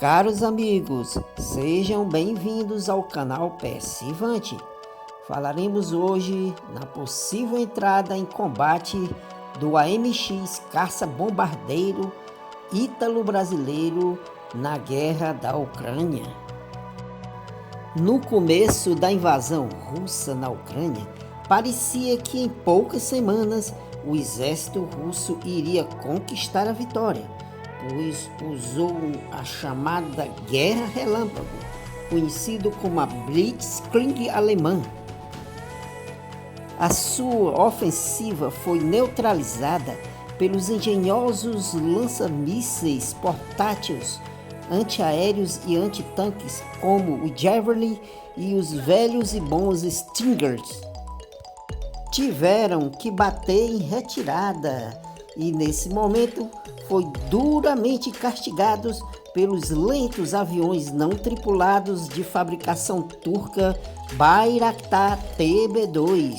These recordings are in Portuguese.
Caros amigos, sejam bem-vindos ao canal Persivante. Falaremos hoje na possível entrada em combate do AMX caça-bombardeiro ítalo-brasileiro na guerra da Ucrânia. No começo da invasão russa na Ucrânia, parecia que em poucas semanas o exército russo iria conquistar a vitória, pois usou a chamada Guerra Relâmpago, conhecido como a Blitzkrieg alemã. A sua ofensiva foi neutralizada pelos engenhosos lança-mísseis portáteis antiaéreos e antitanques como o Javelin e os velhos e bons Stingers. Tiveram que bater em retirada e nesse momento foi duramente castigados pelos lentos aviões não tripulados de fabricação turca Bayraktar TB2.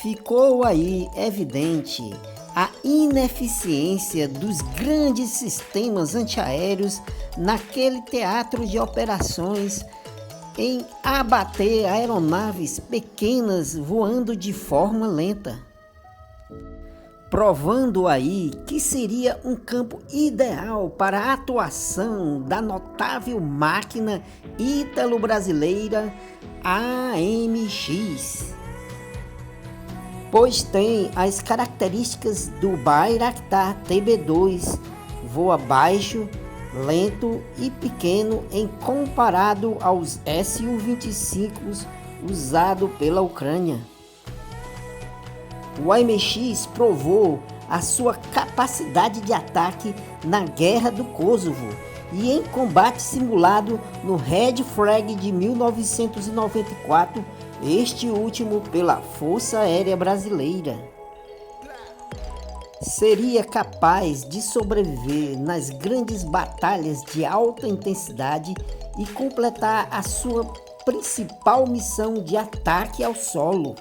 Ficou aí evidente a ineficiência dos grandes sistemas antiaéreos naquele teatro de operações em abater aeronaves pequenas voando de forma lenta, provando aí que seria um campo ideal para a atuação da notável máquina ítalo-brasileira AMX, pois tem as características do Bayraktar TB2, voa baixo, lento e pequeno em comparado aos Su-25 usado pela Ucrânia. O AMX provou a sua capacidade de ataque na Guerra do Kosovo e em combate simulado no Red Flag de 1994, este último pela Força Aérea Brasileira. Seria capaz de sobreviver nas grandes batalhas de alta intensidade e completar a sua principal missão de ataque ao solo.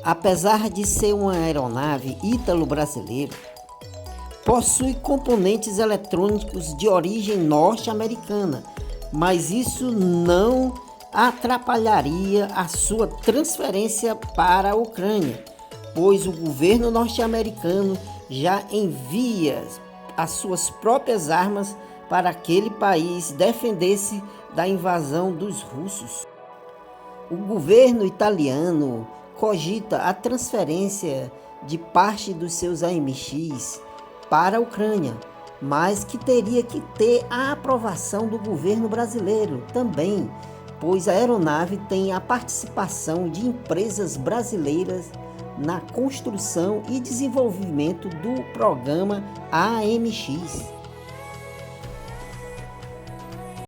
Apesar de ser uma aeronave ítalo-brasileira, possui componentes eletrônicos de origem norte-americana, mas isso não atrapalharia a sua transferência para a Ucrânia, pois o governo norte-americano já envia as suas próprias armas para aquele país defender-se da invasão dos russos. O governo italiano cogita a transferência de parte dos seus AMX para a Ucrânia, mas que teria que ter a aprovação do governo brasileiro também, pois a aeronave tem a participação de empresas brasileiras na construção e desenvolvimento do programa AMX.